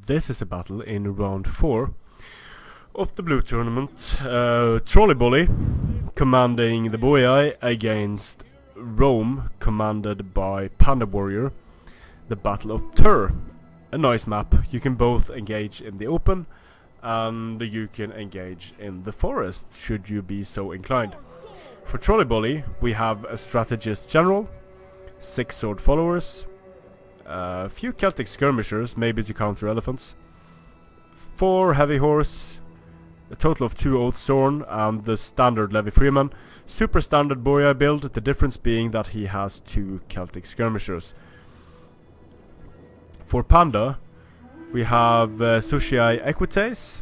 This is a battle in round 4 of the blue tournament. TrolleyBoli commanding the Boii against Rome, commanded by Panda Warrior. The Battle of Tur. A nice map. You can both engage in the open and you can engage in the forest, should you be so inclined. For TrolleyBoli, we have a strategist general, 6 sword followers, a few Celtic skirmishers, maybe to counter elephants, 4 heavy horse, a total of 2 Oathsworn, and the standard Levy Freeman. Super standard Boii build, the difference being that he has 2 Celtic skirmishers. For Panda, we have Sushai Equites,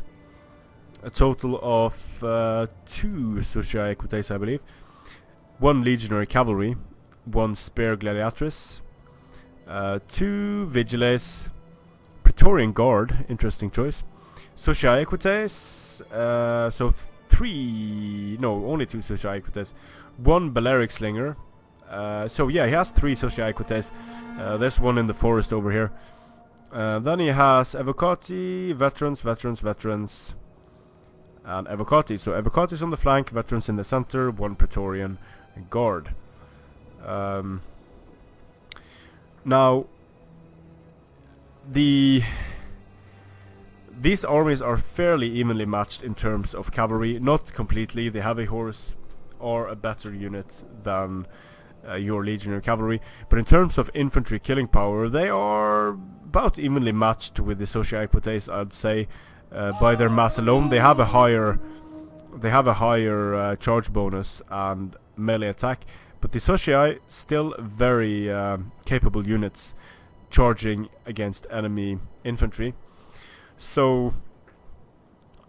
a total of 2 Sushai Equites, I believe, 1 Legionary Cavalry, 1 Spear Gladiatrix, 2 Vigiles, Praetorian Guard, interesting choice, Sushai Equites, only 2 Sushai Equites, 1 Balearic Slinger, so yeah, he has 3 Sushai Equites, there's one in the forest over here. Then he has Evocati, veterans, and Evocati. So Evocati's on the flank, veterans in the center, 1 Praetorian Guard. Now, these armies are fairly evenly matched in terms of cavalry. Not completely. The heavy horse are a better unit than your legionary cavalry, but in terms of infantry killing power, they are about evenly matched with the Sushai Equites, I'd say. By their mass alone, they have a higher charge bonus and melee attack, but the Sushai still very capable units charging against enemy infantry. So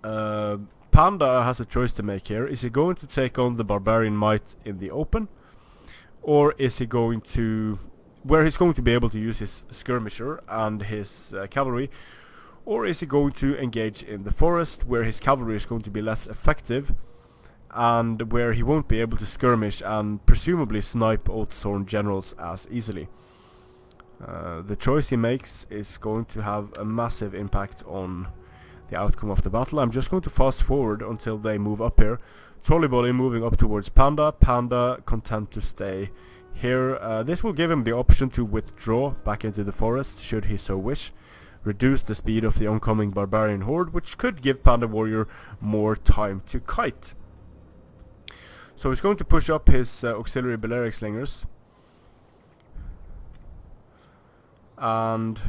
Panda has a choice to make here. Is he going to take on the Barbarian Might in the open, or is he going to, where he's going to be able to use his skirmisher and his cavalry, or is he going to engage in the forest, where his cavalry is going to be less effective and where he won't be able to skirmish and presumably snipe Oathsworn generals as easily? The choice he makes is going to have a massive impact on the outcome of the battle. I'm just going to fast forward until they move up here. TrolleyBoli moving up towards Panda. Panda content to stay here. This will give him the option to withdraw back into the forest should he so wish. Reduce the speed of the oncoming barbarian horde, which could give Panda Warrior more time to kite. So he's going to push up his auxiliary Balearic Slingers. And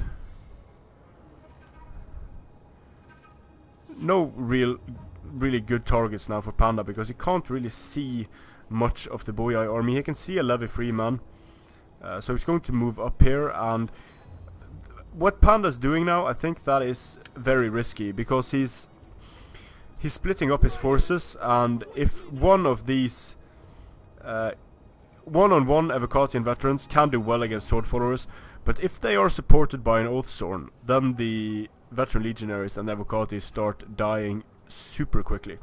no really good targets now for Panda, because he can't really see much of the Boii army. He can see a Levy Freeman, so he's going to move up here. And what Panda's doing now, I think that is very risky, because he's splitting up his forces, and if one of these one-on-one Evocatian veterans can do well against sword followers, but if they are supported by an Oathsworn, then the veteran legionaries and Evocati start dying super quickly.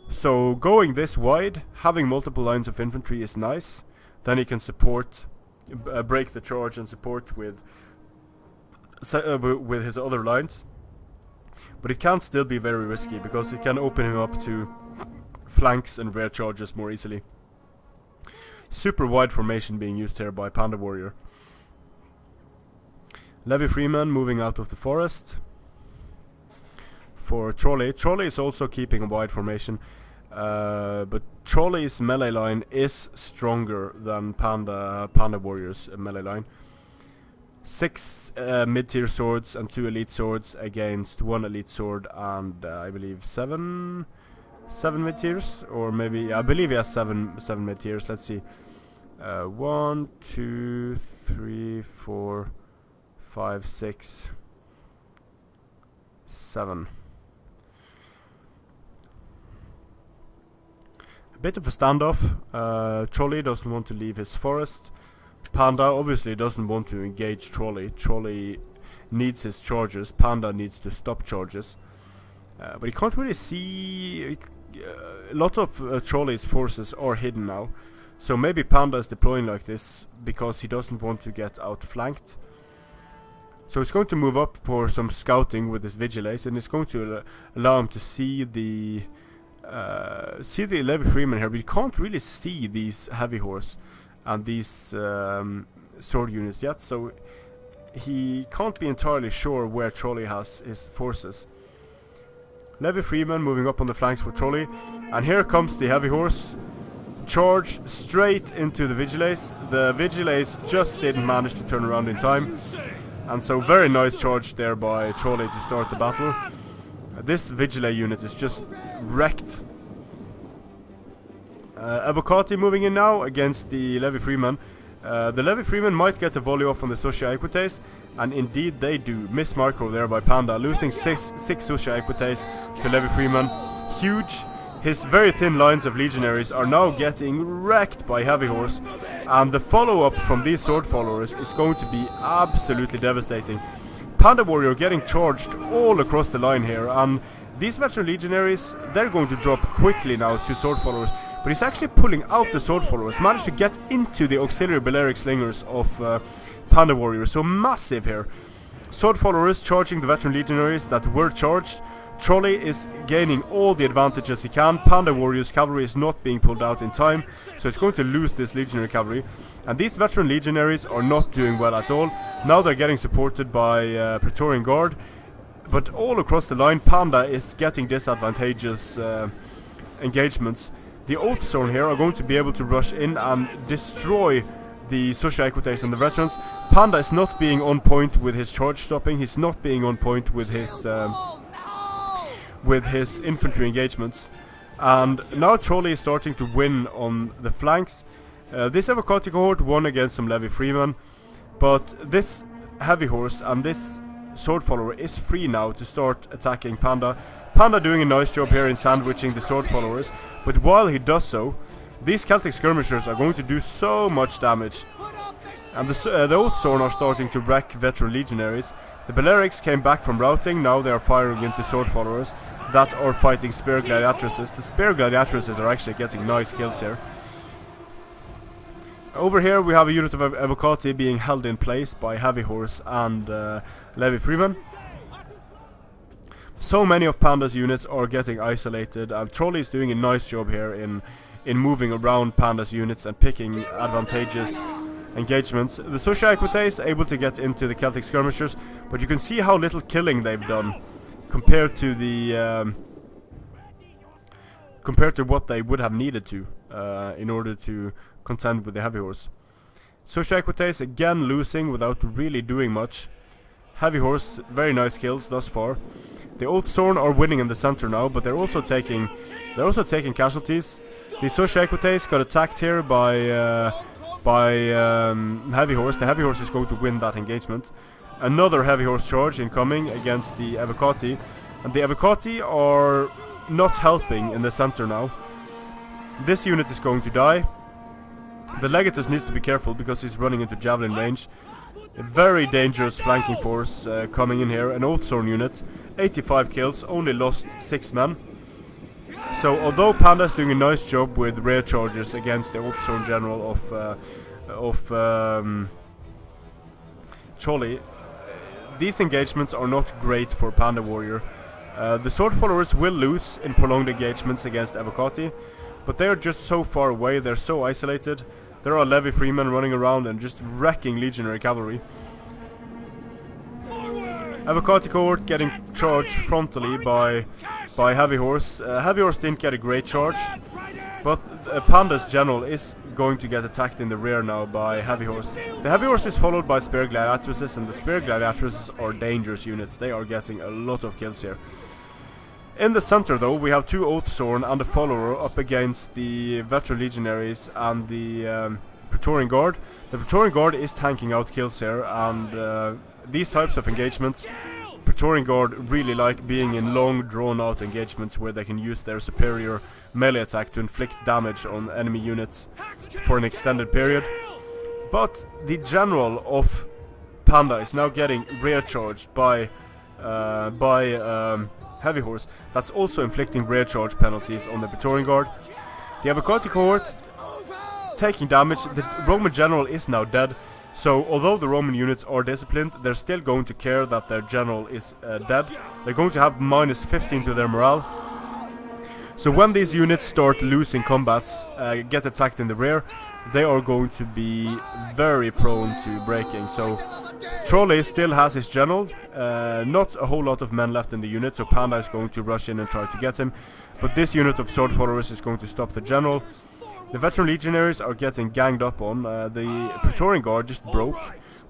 So going this wide, having multiple lines of infantry is nice. Then he can support, break the charge and support with his other lines. But it can still be very risky, because it can open him up to flanks and rear charges more easily. Super wide formation being used here by Panda Warrior. Levy Freeman moving out of the forest. For Trolley is also keeping a wide formation, but Trolley's melee line is stronger than Panda Warrior's melee line. 6 mid-tier swords and 2 elite swords against 1 elite sword and I believe 7 mid-tiers, or maybe, yeah, I believe he has 7 mid-tiers. Let's see. 1, 2, 3, 4, 5, 6, 7. A bit of a standoff. Trolley doesn't want to leave his forest. Panda obviously doesn't want to engage Trolley. Trolley needs his charges. Panda needs to stop charges. But he can't really see. A lot of Trolley's forces are hidden now. So maybe Panda is deploying like this because he doesn't want to get outflanked. So he's going to move up for some scouting with his Vigilates, and it's going to allow him to see the Levy Freeman here, but you can't really see these heavy horse and these sword units yet, so he can't be entirely sure where Trolley has his forces. Levy Freeman moving up on the flanks for Trolley, and here comes the heavy horse. Charge straight into the Vigilates. The Vigilates just didn't manage to turn around in time, and so very nice charge there by Trolley to start the battle. This Vigilate unit is just wrecked. Avocati moving in now against the Levy Freeman. The Levy Freeman might get a volley off on the Susha Equites, and indeed they do. Miss Marco there by Panda, losing six Susha Equites to Levy Freeman. Huge. His very thin lines of legionaries are now getting wrecked by heavy horse, and the follow-up from these sword followers is going to be absolutely devastating. Panda Warrior getting charged all across the line here, and these veteran legionaries, they're going to drop quickly now to sword followers, but he's actually pulling out the sword followers, managed to get into the auxiliary Balearic slingers of Panda Warrior, so massive here. Sword followers charging the veteran legionaries that were charged. Trolley is gaining all the advantages he can. Panda Warrior's cavalry is not being pulled out in time, so it's going to lose this legionary cavalry. And these veteran legionaries are not doing well at all. Now they're getting supported by Praetorian Guard, but all across the line Panda is getting disadvantageous engagements. The Oathsworn here are going to be able to rush in and destroy the Susha Equites and the veterans. Panda is not being on point with his charge stopping. He's not being on point with his infantry engagements, and now Trolley is starting to win on the flanks. This Avocati cohort won against some Levy Freeman, but this heavy horse and this sword follower is free now to start attacking Panda. Panda doing a nice job here in sandwiching the sword followers, but while he does so, these Celtic skirmishers are going to do so much damage, and the Oathsworn are starting to wreck veteran legionaries. The Balearics came back from routing, now they are firing into sword followers that are fighting spear gladiatresses. The spear gladiatresses are actually getting nice kills here. Over here we have a unit of Avocati being held in place by heavy horse and Levy Freeman. So many of Panda's units are getting isolated, and Trolley is doing a nice job here in moving around Panda's units and picking advantageous engagements. The Susha Equites able to get into the Celtic skirmishers, but you can see how little killing they've done compared to the compared to what they would have needed to in order to contend with the heavy horse. Susha Equites again losing without really doing much. Heavy horse, very nice kills thus far. The Oathsworn are winning in the center now, but they're also taking casualties. The Susha Equites got attacked here by heavy horse. The heavy horse is going to win that engagement. Another heavy horse charge incoming against the Avocati, and the Avocati are not helping in the center now. This unit is going to die. The Legatus needs to be careful because he's running into javelin range. A very dangerous flanking force coming in here. An Oathsworn unit, 85 kills, only lost 6 men. So although Panda is doing a nice job with rear charges against the Oathsworn general of Trolley, these engagements are not great for Panda Warrior. The sword followers will lose in prolonged engagements against Avocati, but they are just so far away, they're so isolated. There are Levy Freemen running around and just wrecking legionary cavalry. Avocati cohort getting charged frontally by heavy horse. Heavy horse didn't get a great charge, but Panda's general is going to get attacked in the rear now by heavy horse. The heavy horse is followed by spear gladiatresses, and the spear gladiatresses are dangerous units. They are getting a lot of kills here. In the center though, we have two Oathsworn and a follower up against the veteran legionaries and the Praetorian Guard. The Praetorian Guard is tanking out kills here, and these types of engagements, Praetorian Guard really like being in long drawn out engagements where they can use their superior melee attack to inflict damage on enemy units for an extended period. But the general of Panda is now getting rear charged by heavy horse. That's also inflicting rear charge penalties on the Praetorian Guard. The Avocati cohort taking damage. The Roman general is now dead. So although the Roman units are disciplined, they're still going to care that their general is dead. They're going to have minus 15 to their morale. So when these units start losing combats, get attacked in the rear, they are going to be very prone to breaking. So Trolley still has his general, not a whole lot of men left in the unit, so Panda is going to rush in and try to get him. But this unit of sword followers is going to stop the general. The veteran legionaries are getting ganged up on. The Praetorian Guard just broke,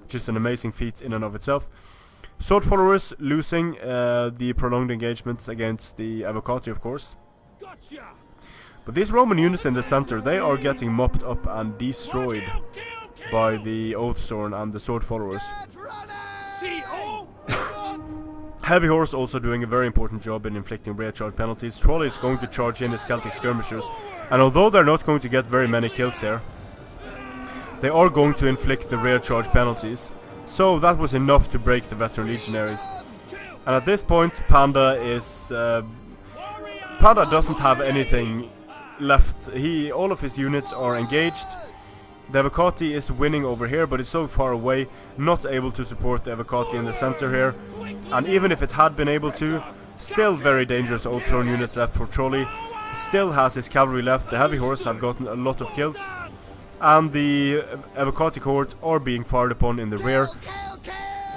which is an amazing feat in and of itself. Sword followers losing the prolonged engagements against the Avocati, of course. But these Roman units in the center, they are getting mopped up and destroyed by the Oathsworn and the sword followers. Heavy Horse also doing a very important job in inflicting rear charge penalties. Trolley is going to charge in his Celtic skirmishers, and although they're not going to get very many kills here, they are going to inflict the rear charge penalties. So that was enough to break the veteran legionaries. And at this point, Panda doesn't have anything left. All of his units are engaged. The Avocati is winning over here, but it's so far away, not able to support the Avocati in the center here. And even if it had been able to, still very dangerous Oathsworn units left for Trolley. Still has his cavalry left. The Heavy Horse have gotten a lot of kills, and the Avocati cohort are being fired upon in the rear,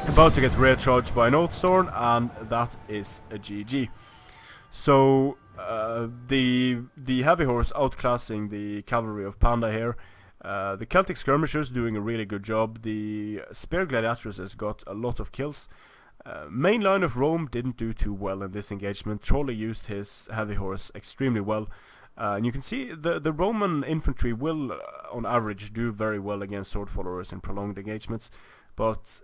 about to get rear charged by an Oathsworn, and that is a GG. So the Heavy Horse outclassing the cavalry of Panda here. The Celtic skirmishers doing a really good job. The Spear Gladiatoruses got a lot of kills. Main line of Rome didn't do too well in this engagement. Trolley used his Heavy Horse extremely well. And you can see the Roman infantry will, on average, do very well against sword followers in prolonged engagements. But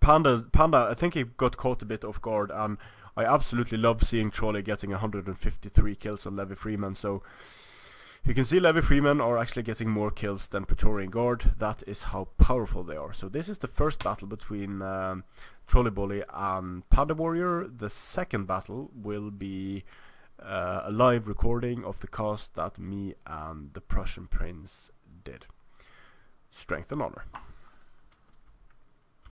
Panda, I think he got caught a bit off guard, and I absolutely love seeing Trolley getting 153 kills on Levy Freeman. So you can see Levy Freemen are actually getting more kills than Praetorian Guard. That is how powerful they are. So this is the first battle between TrolleyBoli and Panda Warrior. The second battle will be a live recording of the cast that me and the Prussian Prince did. Strength and honor.